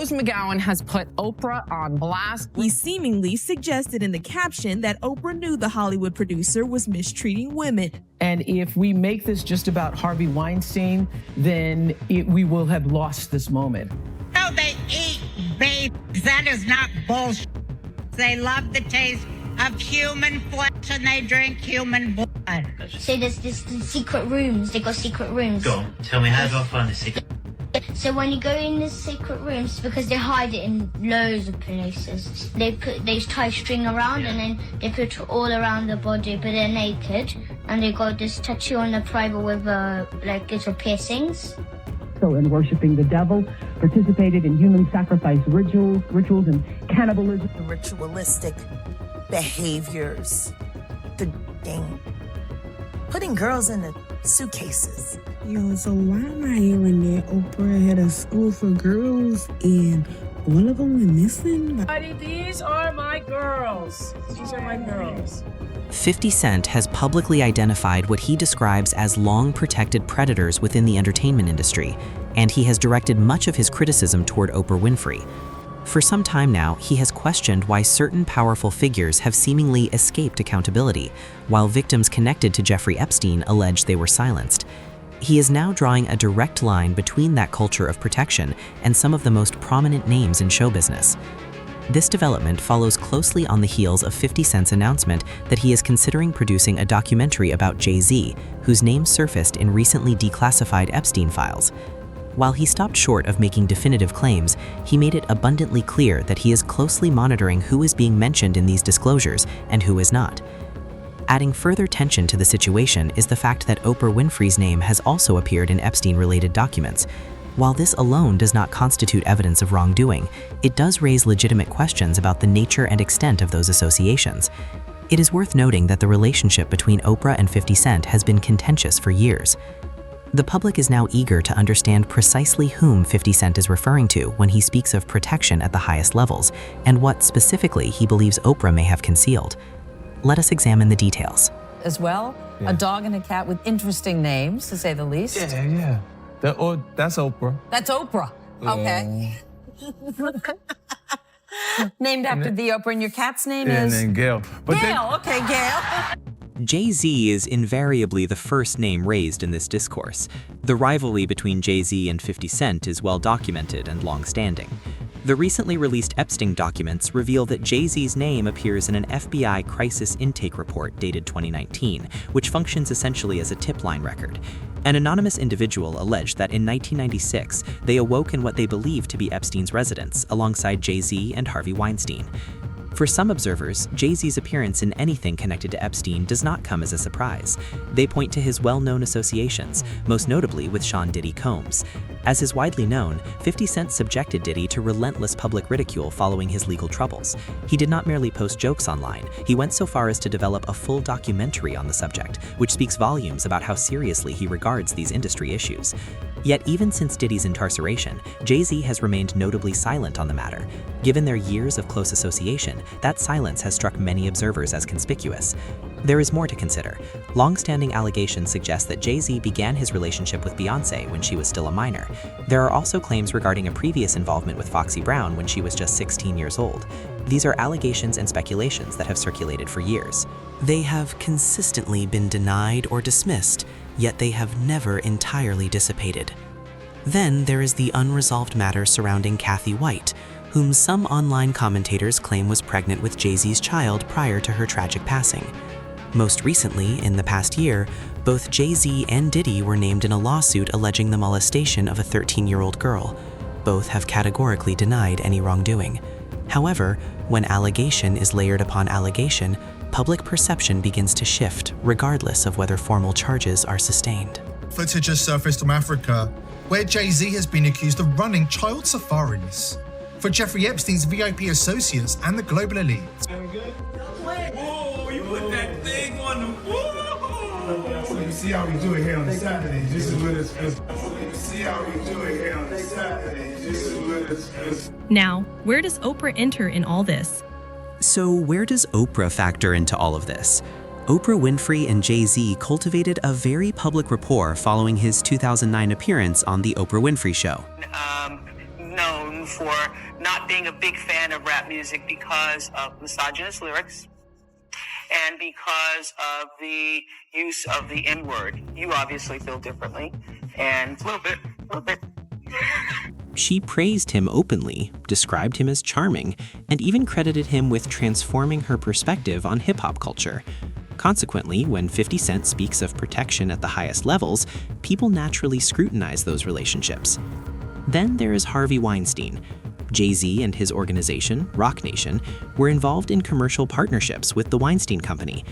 Rose McGowan has put Oprah on blast. He seemingly suggested in the caption that Oprah knew the Hollywood producer was mistreating women. And if we make this just about Harvey Weinstein, then we will have lost this moment. No, they eat babies. That is not bullshit. They love the taste of human flesh and they drink human blood. So there's secret rooms. They got secret rooms. Go on, tell me, how do I find the secret? So when you go in the secret rooms, because they hide it in loads of places, they tie string around and then they put it all around the body, but they're naked, and they got this tattoo on the private with like little piercings. So in worshiping the devil, participated in human sacrifice rituals and cannibalism. The ritualistic behaviors, the putting girls in the suitcases. Yo, so why am I hearing that Oprah had a school for girls and one of them went missing? These are my girls. These are my girls. 50 Cent has publicly identified what he describes as long-protected predators within the entertainment industry, and he has directed much of his criticism toward Oprah Winfrey. For some time now, he has questioned why certain powerful figures have seemingly escaped accountability, while victims connected to Jeffrey Epstein allege they were silenced. He is now drawing a direct line between that culture of protection and some of the most prominent names in show business. This development follows closely on the heels of 50 Cent's announcement that he is considering producing a documentary about JayZ, whose name surfaced in recently declassified Epstein files. While he stopped short of making definitive claims, he made it abundantly clear that he is closely monitoring who is being mentioned in these disclosures and who is not. Adding further tension to the situation is the fact that Oprah Winfrey's name has also appeared in Epstein-related documents. While this alone does not constitute evidence of wrongdoing, it does raise legitimate questions about the nature and extent of those associations. It is worth noting that the relationship between Oprah and 50 Cent has been contentious for years. The public is now eager to understand precisely whom 50 Cent is referring to when he speaks of protection at the highest levels, and what specifically he believes Oprah may have concealed. Let us examine the details. As well, a dog and a cat with interesting names, to say the least. Yeah. That's Oprah. That's Oprah. Okay. Named after the Oprah, and your cat's name is? And Gail. Gail, okay, Gail. JayZ is invariably the first name raised in this discourse. The rivalry between JayZ and 50 Cent is well documented and long-standing. The recently released Epstein documents reveal that JayZ's name appears in an FBI crisis intake report dated 2019, which functions essentially as a tip line record. An anonymous individual alleged that in 1996, they awoke in what they believed to be Epstein's residence, alongside JayZ and Harvey Weinstein. For some observers, JayZ's appearance in anything connected to Epstein does not come as a surprise. They point to his well-known associations, most notably with Sean Diddy Combs. As is widely known, 50 Cent subjected Diddy to relentless public ridicule following his legal troubles. He did not merely post jokes online, he went so far as to develop a full documentary on the subject, which speaks volumes about how seriously he regards these industry issues. Yet even since Diddy's incarceration, JayZ has remained notably silent on the matter. Given their years of close association, that silence has struck many observers as conspicuous. There is more to consider. Long-standing allegations suggest that JayZ began his relationship with Beyoncé when she was still a minor. There are also claims regarding a previous involvement with Foxy Brown when she was just 16 years old. These are allegations and speculations that have circulated for years. They have consistently been denied or dismissed, yet they have never entirely dissipated. Then there is the unresolved matter surrounding Kathy White, whom some online commentators claim was pregnant with JayZ's child prior to her tragic passing. Most recently, in the past year, both JayZ and Diddy were named in a lawsuit alleging the molestation of a 13-year-old girl. Both have categorically denied any wrongdoing. However, when allegation is layered upon allegation, public perception begins to shift, regardless of whether formal charges are sustained. Footage has surfaced from Africa, where JayZ has been accused of running child safaris for Jeffrey Epstein's VIP associates and the global elite. Whoa, you put that thing on the whoa! You see how we do it here on Saturday, just as good as you see how we do it here on Saturday, just as good as. Now, where does Oprah enter in all this? So where does Oprah factor into all of this? Oprah Winfrey and JayZ cultivated a very public rapport following his 2009 appearance on The Oprah Winfrey Show. Known for not being a big fan of rap music because of misogynist lyrics and because of the use of the N-word. You obviously feel differently, and a little bit. She praised him openly, described him as charming, and even credited him with transforming her perspective on hip-hop culture. Consequently, when 50 Cent speaks of protection at the highest levels, people naturally scrutinize those relationships. Then there is Harvey Weinstein. JayZ and his organization, Roc Nation, were involved in commercial partnerships with the Weinstein Company.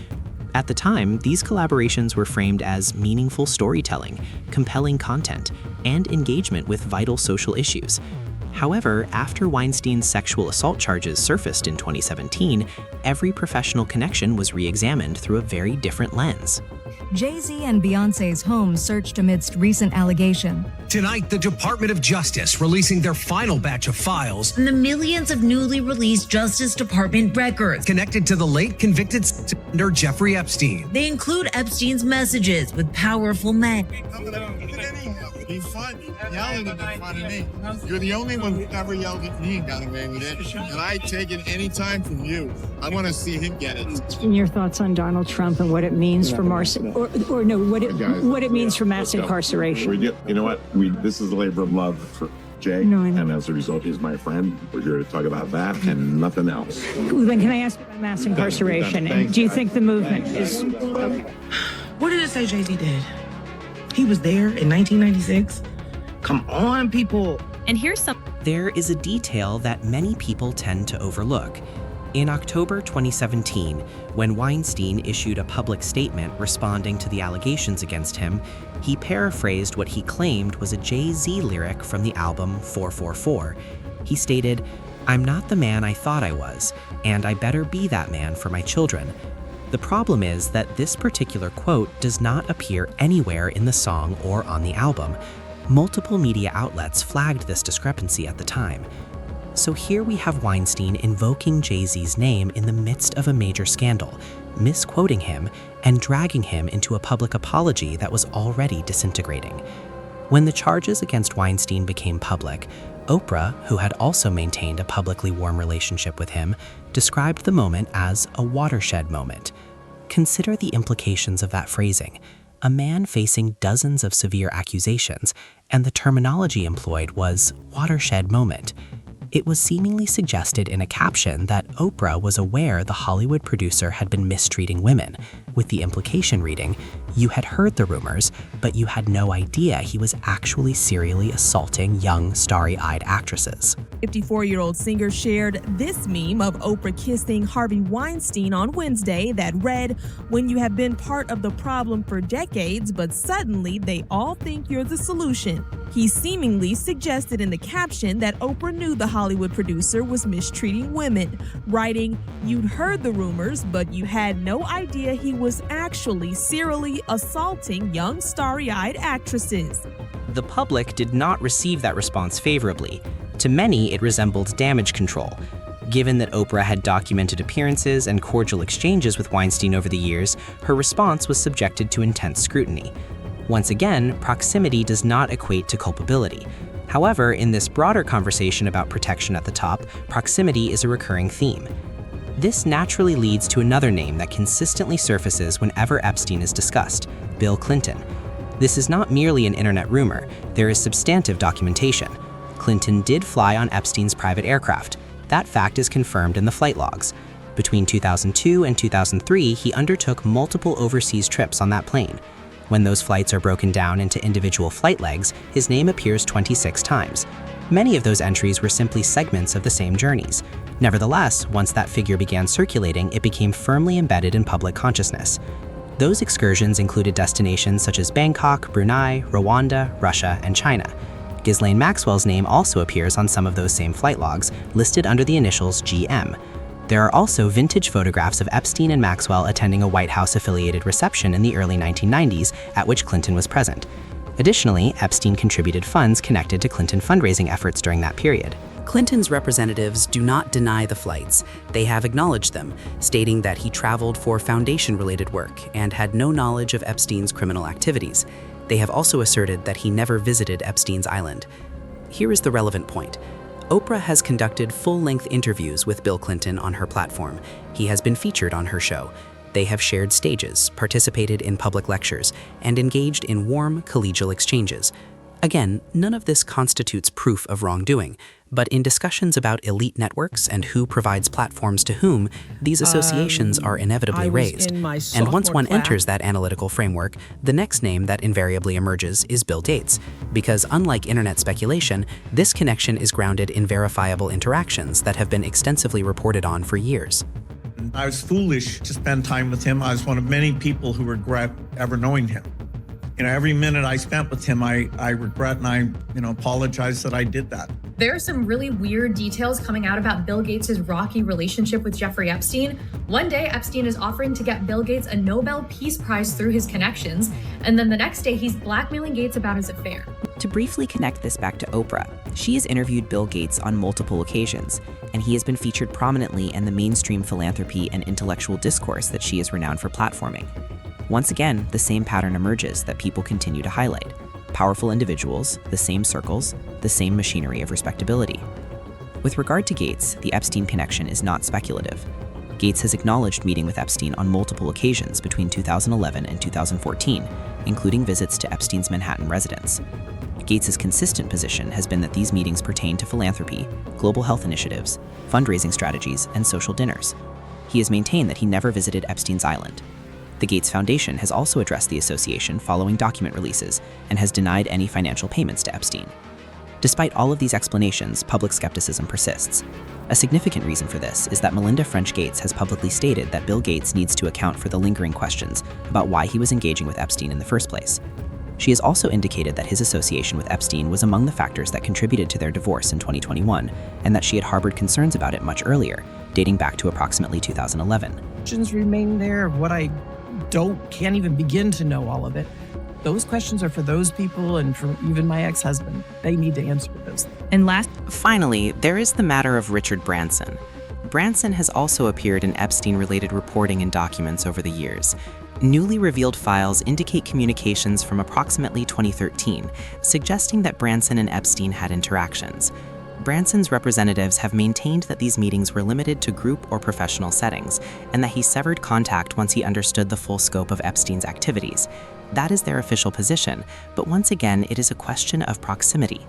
At the time, these collaborations were framed as meaningful storytelling, compelling content, and engagement with vital social issues. However, after Weinstein's sexual assault charges surfaced in 2017, every professional connection was re-examined through a very different lens. JayZ and Beyoncé's home searched amidst recent allegation. Tonight, the Department of Justice releasing their final batch of files. And the millions of newly released Justice Department records connected to the late convicted senator Jeffrey Epstein. They include Epstein's messages with powerful men. Be fun. Yelling at me, fun of me. You're the only one who ever yelled at me and got away with it. And I take it any time from you. I want to see him get it. And your thoughts on Donald Trump and what it means for what it means for mass incarceration. You know what? This is a labor of love for Jay, and as a result, he's my friend. We're here to talk about that and nothing else. Then can I ask about mass incarceration? And do you think the movement is okay? What did it say JayZ did? He was there in 1996? Come on, people. And here's some. There is a detail that many people tend to overlook. In October 2017, when Weinstein issued a public statement responding to the allegations against him, he paraphrased what he claimed was a JayZ lyric from the album 444. He stated, "I'm not the man I thought I was, and I better be that man for my children." The problem is that this particular quote does not appear anywhere in the song or on the album. Multiple media outlets flagged this discrepancy at the time. So here we have Weinstein invoking JayZ's name in the midst of a major scandal, misquoting him and dragging him into a public apology that was already disintegrating. When the charges against Weinstein became public, Oprah, who had also maintained a publicly warm relationship with him, described the moment as a watershed moment. Consider the implications of that phrasing. A man facing dozens of severe accusations, and the terminology employed was watershed moment. It was seemingly suggested in a caption that Oprah was aware the Hollywood producer had been mistreating women, with the implication reading, "You had heard the rumors, but you had no idea he was actually serially assaulting young, starry-eyed actresses." 54-year-old singer shared this meme of Oprah kissing Harvey Weinstein on Wednesday that read, "When you have been part of the problem for decades, but suddenly they all think you're the solution." He seemingly suggested in the caption that Oprah knew the Hollywood producer was mistreating women, writing, "You'd heard the rumors, but you had no idea he was actually serially assaulting young starry-eyed actresses." The public did not receive that response favorably. To many, it resembled damage control. Given that Oprah had documented appearances and cordial exchanges with Weinstein over the years, her response was subjected to intense scrutiny. Once again, proximity does not equate to culpability. However, in this broader conversation about protection at the top, proximity is a recurring theme. This naturally leads to another name that consistently surfaces whenever Epstein is discussed: Bill Clinton. This is not merely an internet rumor, there is substantive documentation. Clinton did fly on Epstein's private aircraft. That fact is confirmed in the flight logs. Between 2002 and 2003, he undertook multiple overseas trips on that plane. When those flights are broken down into individual flight legs, his name appears 26 times. Many of those entries were simply segments of the same journeys. Nevertheless, once that figure began circulating, it became firmly embedded in public consciousness. Those excursions included destinations such as Bangkok, Brunei, Rwanda, Russia, and China. Ghislaine Maxwell's name also appears on some of those same flight logs, listed under the initials GM. There are also vintage photographs of Epstein and Maxwell attending a White House-affiliated reception in the early 1990s at which Clinton was present. Additionally, Epstein contributed funds connected to Clinton fundraising efforts during that period. Clinton's representatives do not deny the flights. They have acknowledged them, stating that he traveled for foundation-related work and had no knowledge of Epstein's criminal activities. They have also asserted that he never visited Epstein's island. Here is the relevant point. Oprah has conducted full-length interviews with Bill Clinton on her platform. He has been featured on her show. They have shared stages, participated in public lectures, and engaged in warm, collegial exchanges. Again, none of this constitutes proof of wrongdoing, but in discussions about elite networks and who provides platforms to whom, these associations are inevitably raised. And once one enters that analytical framework, the next name that invariably emerges is Bill Gates, because unlike internet speculation, this connection is grounded in verifiable interactions that have been extensively reported on for years. I was foolish to spend time with him. I was one of many people who regret ever knowing him. Every minute I spent with him, I regret and I, apologize that I did that. There are some really weird details coming out about Bill Gates' rocky relationship with Jeffrey Epstein. One day, Epstein is offering to get Bill Gates a Nobel Peace Prize through his connections, and then the next day, he's blackmailing Gates about his affair. To briefly connect this back to Oprah, she has interviewed Bill Gates on multiple occasions, and he has been featured prominently in the mainstream philanthropy and intellectual discourse that she is renowned for platforming. Once again, the same pattern emerges that people continue to highlight. Powerful individuals, the same circles, the same machinery of respectability. With regard to Gates, the Epstein connection is not speculative. Gates has acknowledged meeting with Epstein on multiple occasions between 2011 and 2014, including visits to Epstein's Manhattan residence. Gates' consistent position has been that these meetings pertain to philanthropy, global health initiatives, fundraising strategies, and social dinners. He has maintained that he never visited Epstein's island. The Gates Foundation has also addressed the association following document releases and has denied any financial payments to Epstein. Despite all of these explanations, public skepticism persists. A significant reason for this is that Melinda French Gates has publicly stated that Bill Gates needs to account for the lingering questions about why he was engaging with Epstein in the first place. She has also indicated that his association with Epstein was among the factors that contributed to their divorce in 2021, and that she had harbored concerns about it much earlier, dating back to approximately 2011. Questions remain there of what I can't even begin to know all of it. Those questions are for those people and for even my ex-husband. They need to answer those things. And finally, there is the matter of Richard Branson. Branson has also appeared in Epstein-related reporting and documents over the years. Newly revealed files indicate communications from approximately 2013, suggesting that Branson and Epstein had interactions. Branson's representatives have maintained that these meetings were limited to group or professional settings, and that he severed contact once he understood the full scope of Epstein's activities. That is their official position, but once again, it is a question of proximity.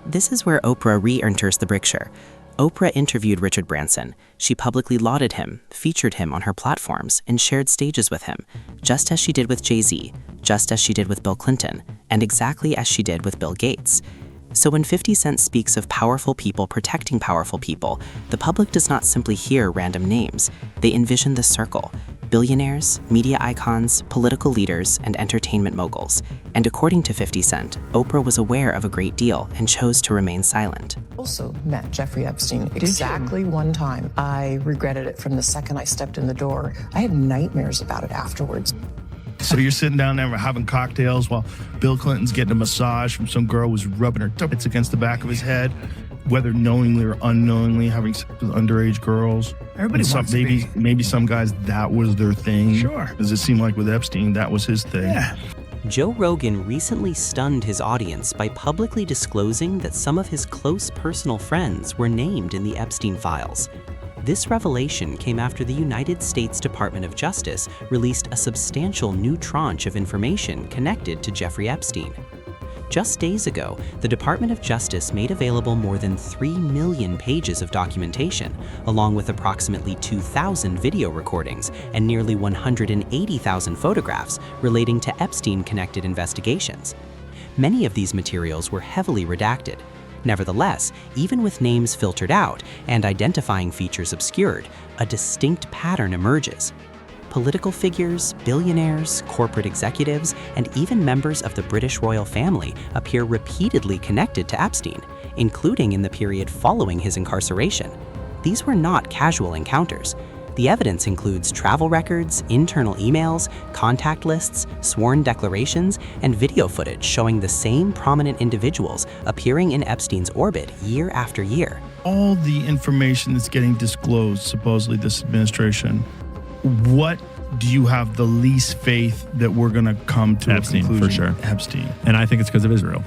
This is where Oprah re-enters the picture. Oprah interviewed Richard Branson. She publicly lauded him, featured him on her platforms, and shared stages with him, just as she did with JayZ, just as she did with Bill Clinton, and exactly as she did with Bill Gates. So when 50 Cent speaks of powerful people protecting powerful people, the public does not simply hear random names. They envision the circle: billionaires, media icons, political leaders, and entertainment moguls. And according to 50 Cent, Oprah was aware of a great deal and chose to remain silent. Also met Jeffrey Epstein exactly one time. I regretted it from the second I stepped in the door. I had nightmares about it afterwards. So you're sitting down there having cocktails while Bill Clinton's getting a massage from some girl who's rubbing her tuppets against the back of his head, whether knowingly or unknowingly having sex with underage girls. Everybody wants to be. Maybe some guys, that was their thing. Sure. Does it seem like with Epstein, that was his thing? Yeah. Joe Rogan recently stunned his audience by publicly disclosing that some of his close personal friends were named in the Epstein files. This revelation came after the United States Department of Justice released a substantial new tranche of information connected to Jeffrey Epstein. Just days ago, the Department of Justice made available more than 3 million pages of documentation, along with approximately 2,000 video recordings and nearly 180,000 photographs relating to Epstein-connected investigations. Many of these materials were heavily redacted. Nevertheless, even with names filtered out and identifying features obscured, a distinct pattern emerges. Political figures, billionaires, corporate executives, and even members of the British royal family appear repeatedly connected to Epstein, including in the period following his incarceration. These were not casual encounters. The evidence includes travel records, internal emails, contact lists, sworn declarations, and video footage showing the same prominent individuals appearing in Epstein's orbit year after year. All the information that's getting disclosed, supposedly this administration, what do you have the least faith that we're going to come to Epstein, a conclusion? for sure. Epstein. And I think it's because of Israel.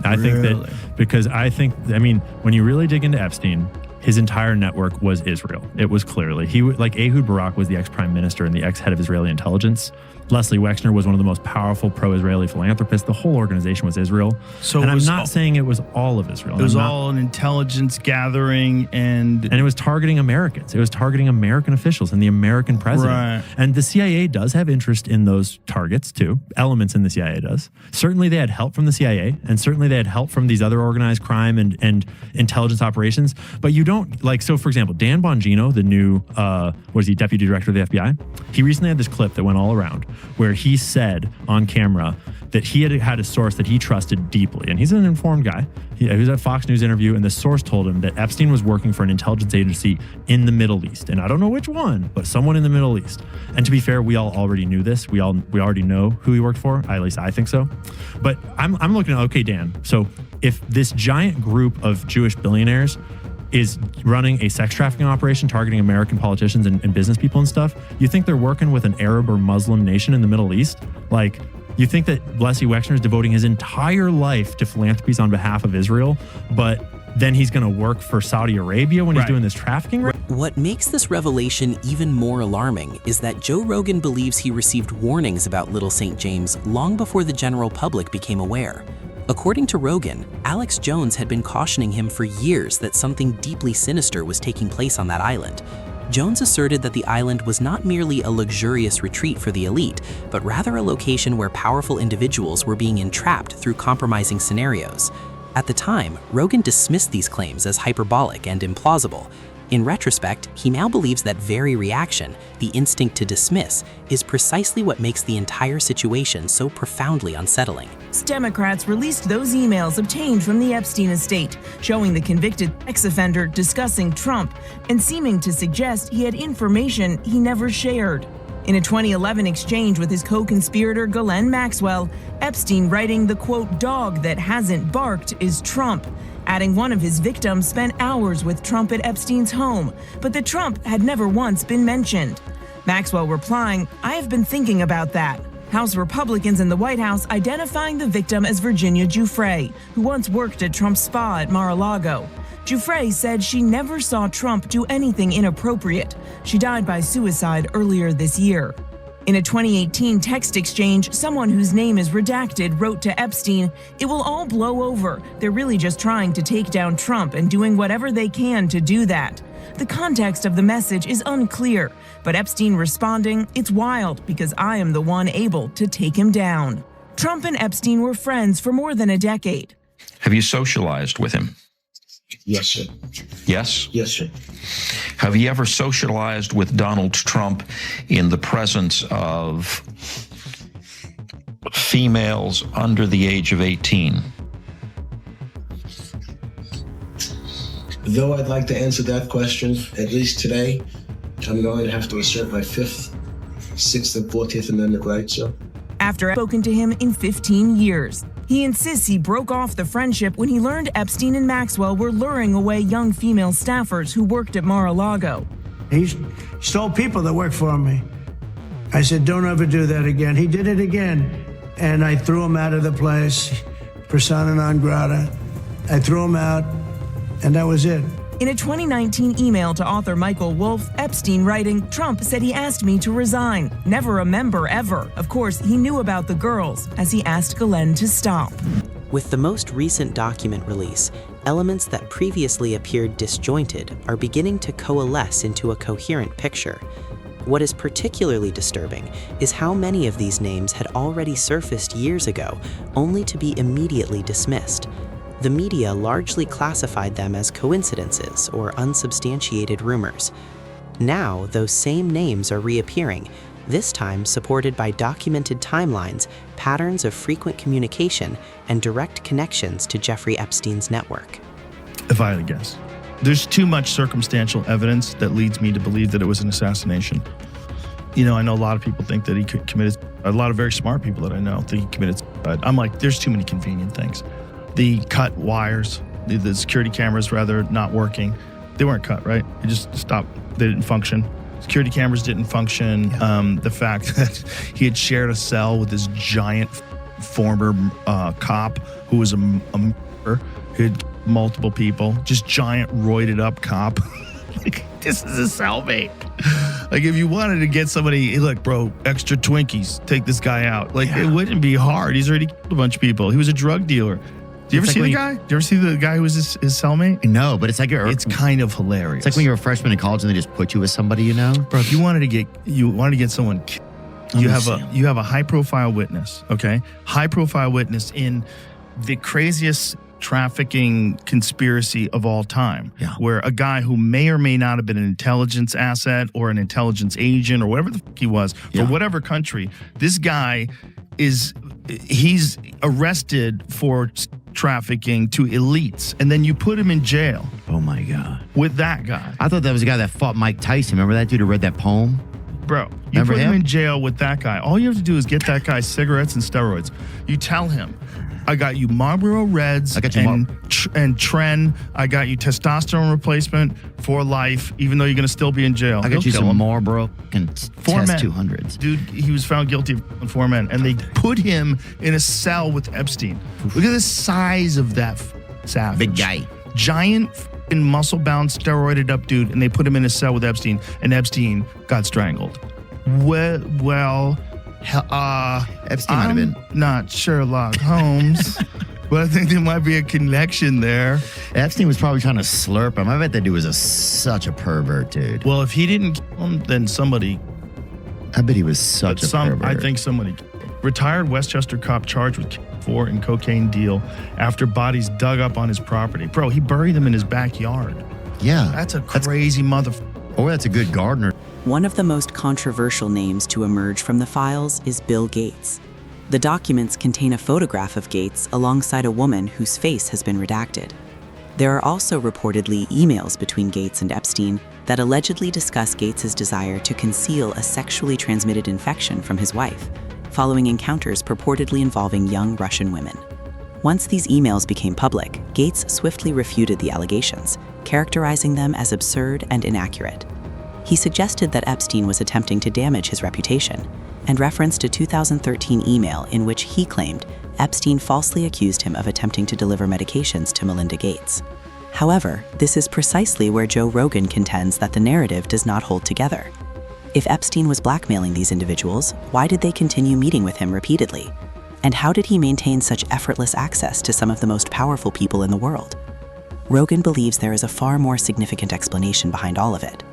I think that because when you really dig into Epstein, his entire network was Israel. It was clearly. Like Ehud Barak was the ex-prime minister and the ex-head of Israeli intelligence. Leslie Wexner was one of the most powerful pro-Israeli philanthropists. The whole organization was Israel. So and I'm not saying it was all of Israel. It was all an intelligence gathering and it was targeting Americans. It was targeting American officials and the American president. Right. And the CIA does have interest in those targets too. Elements in the CIA does. Certainly they had help from the CIA and certainly they had help from these other organized crime and intelligence operations. But you don't so for example, Dan Bongino, the new, deputy director of the FBI? He recently had this clip that went all around where he said on camera that he had a source that he trusted deeply. And he's an informed guy. He was at a Fox News interview, and the source told him that Epstein was working for an intelligence agency in the Middle East. And I don't know which one, but someone in the Middle East. And to be fair, we all already knew this. We already know who he worked for. At least I think so. But I'm looking at, okay, Dan, so if this giant group of Jewish billionaires is running a sex trafficking operation targeting American politicians and business people and stuff, you think they're working with an Arab or Muslim nation in the Middle East? Like, you think that Leslie Wexner is devoting his entire life to philanthropies on behalf of Israel, but then he's going to work for Saudi Arabia when he's doing this trafficking? What makes this revelation even more alarming is that Joe Rogan believes he received warnings about Little St. James long before the general public became aware. According to Rogan, Alex Jones had been cautioning him for years that something deeply sinister was taking place on that island. Jones asserted that the island was not merely a luxurious retreat for the elite, but rather a location where powerful individuals were being entrapped through compromising scenarios. At the time, Rogan dismissed these claims as hyperbolic and implausible. In retrospect, he now believes that very reaction, the instinct to dismiss, is precisely what makes the entire situation so profoundly unsettling. Democrats released those emails obtained from the Epstein estate, showing the convicted sex offender discussing Trump and seeming to suggest he had information he never shared. In a 2011 exchange with his co-conspirator Ghislaine Maxwell, Epstein writing the quote, "dog that hasn't barked is Trump," adding one of his victims spent hours with Trump at Epstein's home, but that Trump had never once been mentioned. Maxwell replying, "I have been thinking about that." House Republicans in the White House identifying the victim as Virginia Giuffre, who once worked at Trump's spa at Mar-a-Lago. Giuffre said she never saw Trump do anything inappropriate. She died by suicide earlier this year. In a 2018 text exchange, someone whose name is redacted wrote to Epstein, "It will all blow over. They're really just trying to take down Trump and doing whatever they can to do that." The context of the message is unclear, but Epstein responding, "It's wild because I am the one able to take him down." Trump and Epstein were friends for more than a decade. Have you socialized with him? Yes, sir. Yes? Yes, sir. Have you ever socialized with Donald Trump in the presence of females under the age of 18? Though I'd like to answer that question, at least today, I'm going to have to assert my 5th, 6th, and 14th Amendment rights, sir. After spoken to him in 15 years. He insists he broke off the friendship when he learned Epstein and Maxwell were luring away young female staffers who worked at Mar-a-Lago. He stole people that worked for me. I said, don't ever do that again. He did it again. And I threw him out of the place, persona non grata. I threw him out, and that was it. In a 2019 email to author Michael Wolff, Epstein writing, "Trump said he asked me to resign. Never a member ever." Of course, he knew about the girls as he asked Ghislaine to stop. With the most recent document release, elements that previously appeared disjointed are beginning to coalesce into a coherent picture. What is particularly disturbing is how many of these names had already surfaced years ago, only to be immediately dismissed. The media largely classified them as coincidences or unsubstantiated rumors. Now, those same names are reappearing, this time supported by documented timelines, patterns of frequent communication, and direct connections to Jeffrey Epstein's network. If I had to guess, there's too much circumstantial evidence that leads me to believe that it was an assassination. You know, I know a lot of people think that he committed, a lot of very smart people that I know think he committed suicide. I'm like, there's too many convenient things. The cut wires, the security cameras rather, not working. They weren't cut, right? They just stopped. They didn't function. Security cameras didn't function. The fact that he had shared a cell with this giant former cop who was a murderer, who had multiple people, just giant roided up cop. Like, this is a cellmate. Like, if you wanted to get somebody, hey, look, bro, extra Twinkies, take this guy out. Like, it wouldn't be hard. He's already killed a bunch of people. He was a drug dealer. Do you ever see the guy? Do you ever see the guy who was his cellmate? No, but it's like it's kind of hilarious. It's like when you're a freshman in college and they just put you with somebody, you know? Bro, if you wanted to get someone killed, you have a high profile witness, okay? High profile witness in the craziest trafficking conspiracy of all time, where a guy who may or may not have been an intelligence asset or an intelligence agent or whatever the fuck he was for whatever country, this guy he's arrested for trafficking to elites, and then you put him in jail. Oh my God. With that guy. I thought that was the guy that fought Mike Tyson. Remember that dude who read that poem? Bro, you put him in jail with that guy. All you have to do is get that guy cigarettes and steroids. You tell him, I got you Marlboro Reds and Tren. I got you testosterone replacement for life, even though you're going to still be in jail. I got you some Marlboro and Test 200s. Dude, he was found guilty of 4 men, and they put him in a cell with Epstein. Look at the size of that savage. Big guy. Giant muscle-bound, steroided up dude, and they put him in a cell with Epstein, and Epstein got strangled. Epstein might have been. Not Sherlock Holmes, but I think there might be a connection there. Epstein was probably trying to slurp him. I bet that dude was such a pervert, dude. Well, if he didn't kill him, then somebody. I bet he was such a pervert. I think somebody. Retired Westchester cop charged with and cocaine deal after bodies dug up on his property. Bro, he buried them in his backyard. Yeah. That's a crazy motherfucker. Or that's a good gardener. One of the most controversial names to emerge from the files is Bill Gates. The documents contain a photograph of Gates alongside a woman whose face has been redacted. There are also reportedly emails between Gates and Epstein that allegedly discuss Gates's desire to conceal a sexually transmitted infection from his wife, following encounters purportedly involving young Russian women. Once these emails became public, Gates swiftly refuted the allegations, characterizing them as absurd and inaccurate. He suggested that Epstein was attempting to damage his reputation, and referenced a 2013 email in which he claimed Epstein falsely accused him of attempting to deliver medications to Melinda Gates. However, this is precisely where Joe Rogan contends that the narrative does not hold together. If Epstein was blackmailing these individuals, why did they continue meeting with him repeatedly? And how did he maintain such effortless access to some of the most powerful people in the world? Rogan believes there is a far more significant explanation behind all of it.